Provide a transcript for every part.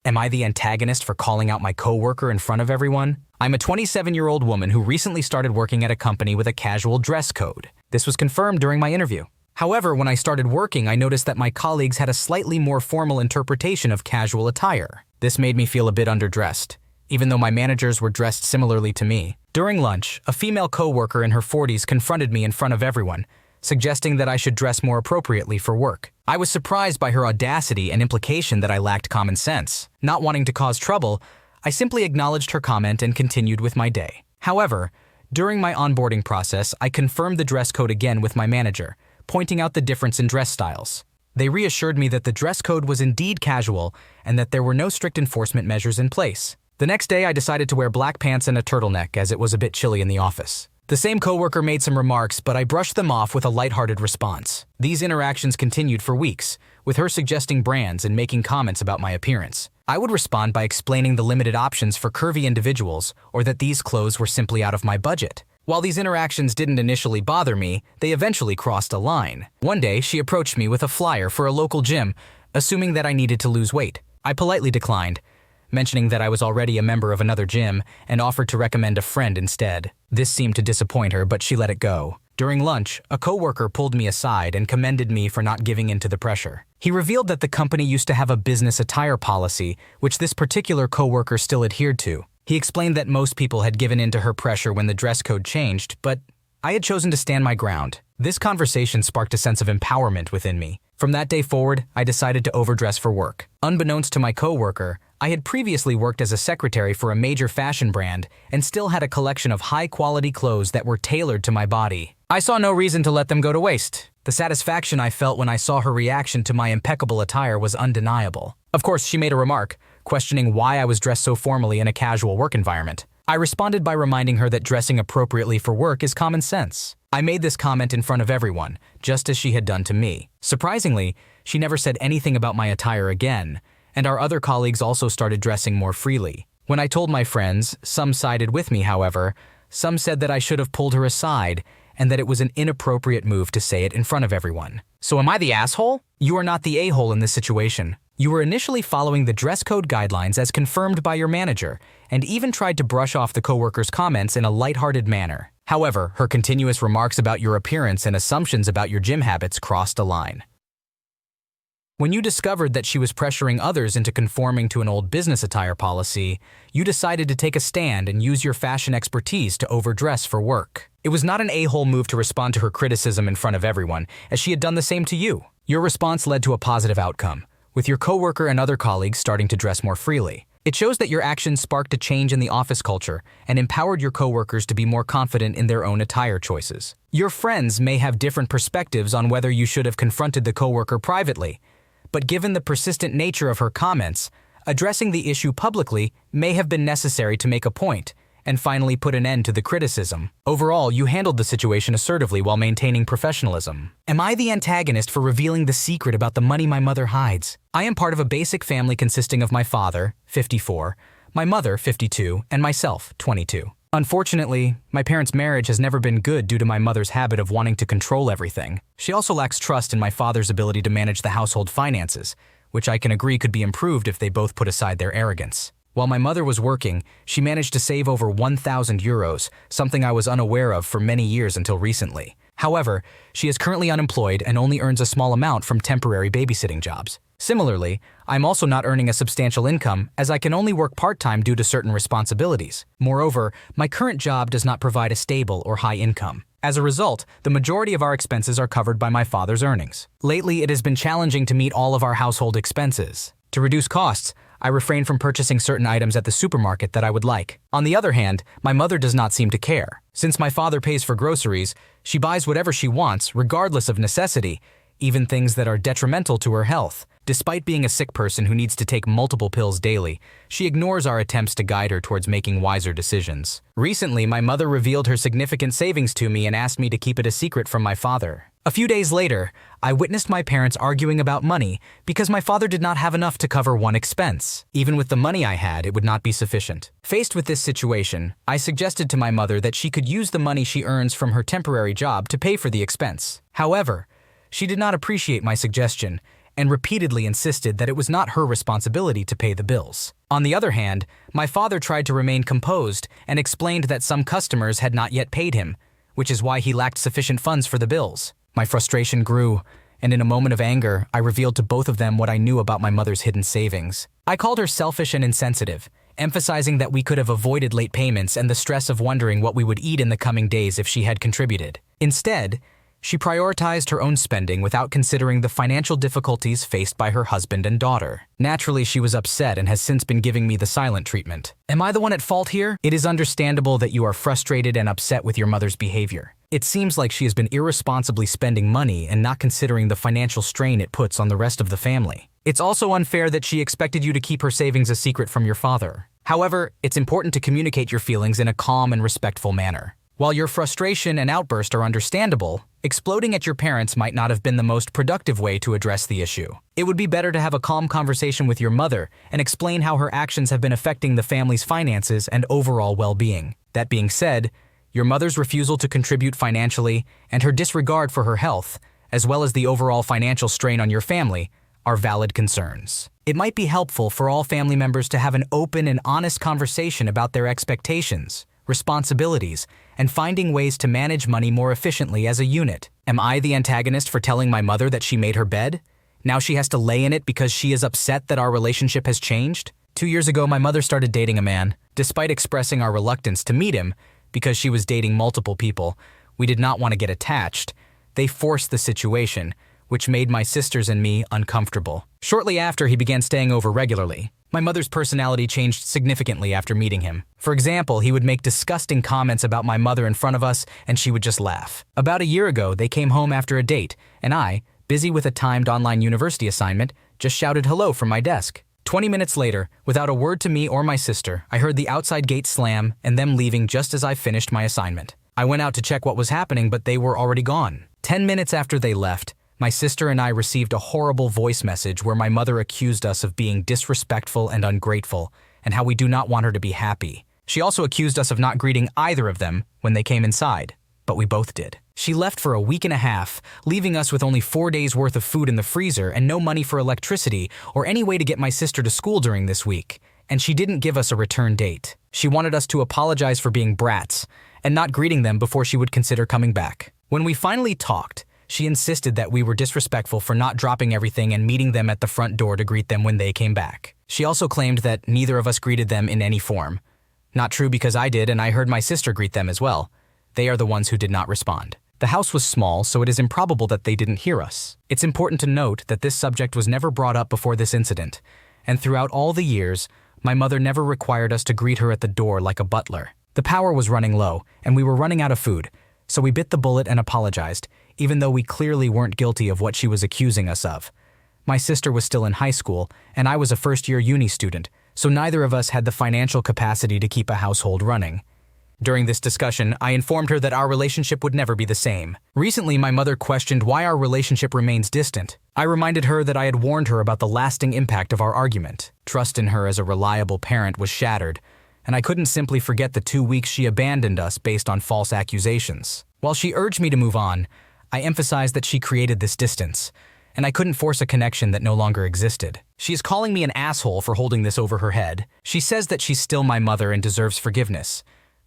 Am I the antagonist for calling out my coworker in front of everyone? I'm a 27-year-old woman who recently started working at a company with a casual dress code. This was confirmed during my interview. However, when I started working, I noticed that my colleagues had a slightly more formal interpretation of casual attire. This made me feel a bit underdressed, even though my managers were dressed similarly to me. During lunch, a female coworker in her 40s confronted me in front of everyone, suggesting that I should dress more appropriately for work. I was surprised by her audacity and implication that I lacked common sense. Not wanting to cause trouble, I simply acknowledged her comment and continued with my day. However, during my onboarding process, I confirmed the dress code again with my manager, pointing out the difference in dress styles. They reassured me that the dress code was indeed casual and that there were no strict enforcement measures in place. The next day, I decided to wear black pants and a turtleneck as it was a bit chilly in the office. The same coworker made some remarks, but I brushed them off with a lighthearted response. These interactions continued for weeks, with her suggesting brands and making comments about my appearance. I would respond by explaining the limited options for curvy individuals or that these clothes were simply out of my budget. While these interactions didn't initially bother me, they eventually crossed a line. One day, she approached me with a flyer for a local gym, assuming that I needed to lose weight. I politely declined, mentioning that I was already a member of another gym and offered to recommend a friend instead. This seemed to disappoint her, but she let it go. During lunch, a coworker pulled me aside and commended me for not giving in to the pressure. He revealed that the company used to have a business attire policy, which this particular coworker still adhered to. He explained that most people had given in to her pressure when the dress code changed, but I had chosen to stand my ground. This conversation sparked a sense of empowerment within me. From that day forward, I decided to overdress for work. Unbeknownst to my coworker, I had previously worked as a secretary for a major fashion brand and still had a collection of high-quality clothes that were tailored to my body. I saw no reason to let them go to waste. The satisfaction I felt when I saw her reaction to my impeccable attire was undeniable. Of course, she made a remark, questioning why I was dressed so formally in a casual work environment. I responded by reminding her that dressing appropriately for work is common sense. I made this comment in front of everyone, just as she had done to me. Surprisingly, she never said anything about my attire again, and our other colleagues also started dressing more freely. When I told my friends, some sided with me, however. Some said that I should have pulled her aside and that it was an inappropriate move to say it in front of everyone. So am I the asshole? You are not the a-hole in this situation. You were initially following the dress code guidelines as confirmed by your manager, and even tried to brush off the coworker's comments in a lighthearted manner. However, her continuous remarks about your appearance and assumptions about your gym habits crossed a line. When you discovered that she was pressuring others into conforming to an old business attire policy, you decided to take a stand and use your fashion expertise to overdress for work. It was not an a-hole move to respond to her criticism in front of everyone, as she had done the same to you. Your response led to a positive outcome, with your coworker and other colleagues starting to dress more freely. It shows that your actions sparked a change in the office culture and empowered your coworkers to be more confident in their own attire choices. Your friends may have different perspectives on whether you should have confronted the coworker privately, but given the persistent nature of her comments, addressing the issue publicly may have been necessary to make a point and finally put an end to the criticism. Overall, you handled the situation assertively while maintaining professionalism. Am I the antagonist for revealing the secret about the money my mother hides? I am part of a basic family consisting of my father, 54, my mother, 52, and myself, 22. Unfortunately, my parents' marriage has never been good due to my mother's habit of wanting to control everything. She also lacks trust in my father's ability to manage the household finances, which I can agree could be improved if they both put aside their arrogance. While my mother was working, she managed to save over 1,000 euros, something I was unaware of for many years until recently. However, she is currently unemployed and only earns a small amount from temporary babysitting jobs. Similarly, I'm also not earning a substantial income as I can only work part-time due to certain responsibilities. Moreover, my current job does not provide a stable or high income. As a result, the majority of our expenses are covered by my father's earnings. Lately, it has been challenging to meet all of our household expenses. To reduce costs, I refrain from purchasing certain items at the supermarket that I would like. On the other hand, my mother does not seem to care. Since my father pays for groceries, she buys whatever she wants, regardless of necessity, even things that are detrimental to her health. Despite being a sick person who needs to take multiple pills daily, she ignores our attempts to guide her towards making wiser decisions. Recently, my mother revealed her significant savings to me and asked me to keep it a secret from my father. A few days later, I witnessed my parents arguing about money because my father did not have enough to cover one expense. Even with the money I had, it would not be sufficient. Faced with this situation, I suggested to my mother that she could use the money she earns from her temporary job to pay for the expense. However, she did not appreciate my suggestion and repeatedly insisted that it was not her responsibility to pay the bills. On the other hand, my father tried to remain composed and explained that some customers had not yet paid him, which is why he lacked sufficient funds for the bills. My frustration grew, and in a moment of anger, I revealed to both of them what I knew about my mother's hidden savings. I called her selfish and insensitive, emphasizing that we could have avoided late payments and the stress of wondering what we would eat in the coming days if she had contributed. Instead, she prioritized her own spending without considering the financial difficulties faced by her husband and daughter. Naturally, she was upset and has since been giving me the silent treatment. Am I the one at fault here? It is understandable that you are frustrated and upset with your mother's behavior. It seems like she has been irresponsibly spending money and not considering the financial strain it puts on the rest of the family. It's also unfair that she expected you to keep her savings a secret from your father. However, it's important to communicate your feelings in a calm and respectful manner. While your frustration and outburst are understandable, exploding at your parents might not have been the most productive way to address the issue. It would be better to have a calm conversation with your mother and explain how her actions have been affecting the family's finances and overall well-being. That being said, your mother's refusal to contribute financially and her disregard for her health, as well as the overall financial strain on your family, are valid concerns. It might be helpful for all family members to have an open and honest conversation about their expectations, responsibilities, and finding ways to manage money more efficiently as a unit. Am I the antagonist for telling my mother that she made her bed? Now she has to lay in it because she is upset that our relationship has changed? 2 years ago, my mother started dating a man. Despite expressing our reluctance to meet him, because she was dating multiple people, we did not want to get attached. They forced the situation, which made my sisters and me uncomfortable. Shortly after, he began staying over regularly. My mother's personality changed significantly after meeting him. For example, he would make disgusting comments about my mother in front of us, and she would just laugh. About a year ago, they came home after a date, and I, busy with a timed online university assignment, just shouted hello from my desk. 20 minutes later, without a word to me or my sister, I heard the outside gate slam and them leaving just as I finished my assignment. I went out to check what was happening, but they were already gone. 10 minutes after they left, my sister and I received a horrible voice message where my mother accused us of being disrespectful and ungrateful, and how we do not want her to be happy. She also accused us of not greeting either of them when they came inside, but we both did. She left for a week and a half, leaving us with only 4 days worth of food in the freezer and no money for electricity or any way to get my sister to school during this week, and she didn't give us a return date. She wanted us to apologize for being brats and not greeting them before she would consider coming back. When we finally talked, she insisted that we were disrespectful for not dropping everything and meeting them at the front door to greet them when they came back. She also claimed that neither of us greeted them in any form. Not true, because I did, and I heard my sister greet them as well. They are the ones who did not respond. The house was small, so it is improbable that they didn't hear us. It's important to note that this subject was never brought up before this incident, and throughout all the years, my mother never required us to greet her at the door like a butler. The power was running low, and we were running out of food, so we bit the bullet and apologized, even though we clearly weren't guilty of what she was accusing us of. My sister was still in high school, and I was a first-year uni student, so neither of us had the financial capacity to keep a household running. During this discussion, I informed her that our relationship would never be the same. Recently, my mother questioned why our relationship remains distant. I reminded her that I had warned her about the lasting impact of our argument. Trust in her as a reliable parent was shattered, and I couldn't simply forget the 2 weeks she abandoned us based on false accusations. While she urged me to move on, I emphasized that she created this distance, and I couldn't force a connection that no longer existed. She is calling me an asshole for holding this over her head. She says that she's still my mother and deserves forgiveness.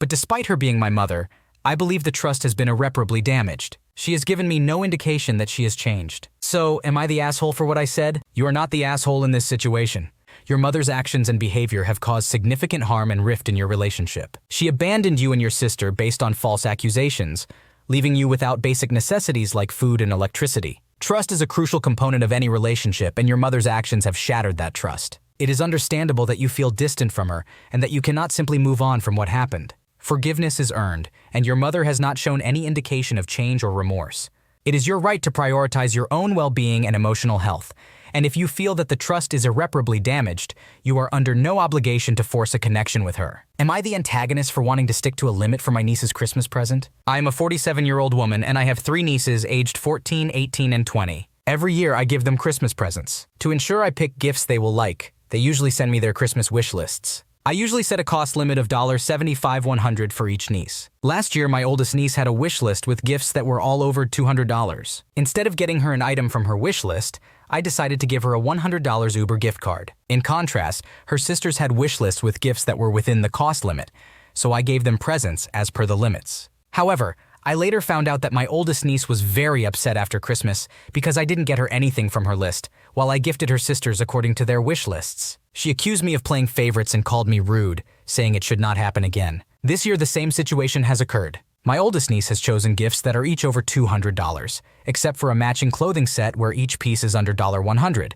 But despite her being my mother, I believe the trust has been irreparably damaged. She has given me no indication that she has changed. So, am I the asshole for what I said? You are not the asshole in this situation. Your mother's actions and behavior have caused significant harm and rift in your relationship. She abandoned you and your sister based on false accusations, leaving you without basic necessities like food and electricity. Trust is a crucial component of any relationship, and your mother's actions have shattered that trust. It is understandable that you feel distant from her and that you cannot simply move on from what happened. Forgiveness is earned, and your mother has not shown any indication of change or remorse. It is your right to prioritize your own well-being and emotional health, and if you feel that the trust is irreparably damaged, you are under no obligation to force a connection with her. Am I the antagonist for wanting to stick to a limit for my niece's Christmas present? I am a 47-year-old woman, and I have 3 nieces aged 14, 18, and 20. Every year, I give them Christmas presents. To ensure I pick gifts they will like, they usually send me their Christmas wish lists. I usually set a cost limit of $75-100 for each niece. Last year, my oldest niece had a wish list with gifts that were all over $200. Instead of getting her an item from her wish list, I decided to give her a $100 Uber gift card. In contrast, her sisters had wish lists with gifts that were within the cost limit, so I gave them presents as per the limits. However, I later found out that my oldest niece was very upset after Christmas because I didn't get her anything from her list, while I gifted her sisters according to their wish lists. She accused me of playing favorites and called me rude, saying it should not happen again. This year the same situation has occurred. My oldest niece has chosen gifts that are each over $200, except for a matching clothing set where each piece is under $100,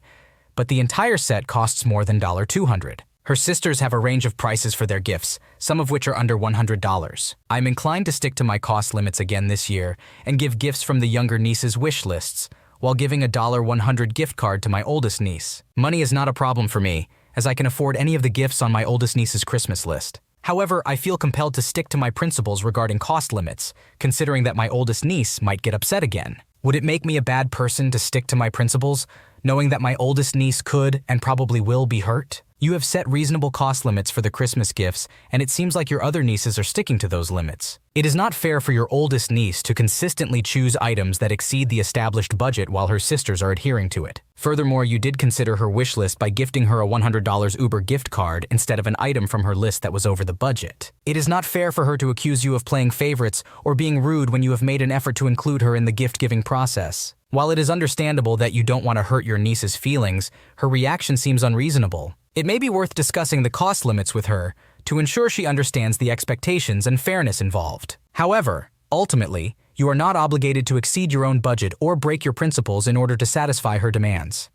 but the entire set costs more than $200. Her sisters have a range of prices for their gifts, some of which are under $100. I'm inclined to stick to my cost limits again this year and give gifts from the younger niece's wish lists, while giving a $100 gift card to my oldest niece. Money is not a problem for me, as I can afford any of the gifts on my oldest niece's Christmas list. However, I feel compelled to stick to my principles regarding cost limits, considering that my oldest niece might get upset again. Would it make me a bad person to stick to my principles, knowing that my oldest niece could and probably will be hurt? You have set reasonable cost limits for the Christmas gifts, and it seems like your other nieces are sticking to those limits. It is not fair for your oldest niece to consistently choose items that exceed the established budget while her sisters are adhering to it. Furthermore, you did consider her wish list by gifting her a $100 Uber gift card instead of an item from her list that was over the budget. It is not fair for her to accuse you of playing favorites or being rude when you have made an effort to include her in the gift-giving process. While it is understandable that you don't want to hurt your niece's feelings, her reaction seems unreasonable. It may be worth discussing the cost limits with her to ensure she understands the expectations and fairness involved. However, ultimately, you are not obligated to exceed your own budget or break your principles in order to satisfy her demands.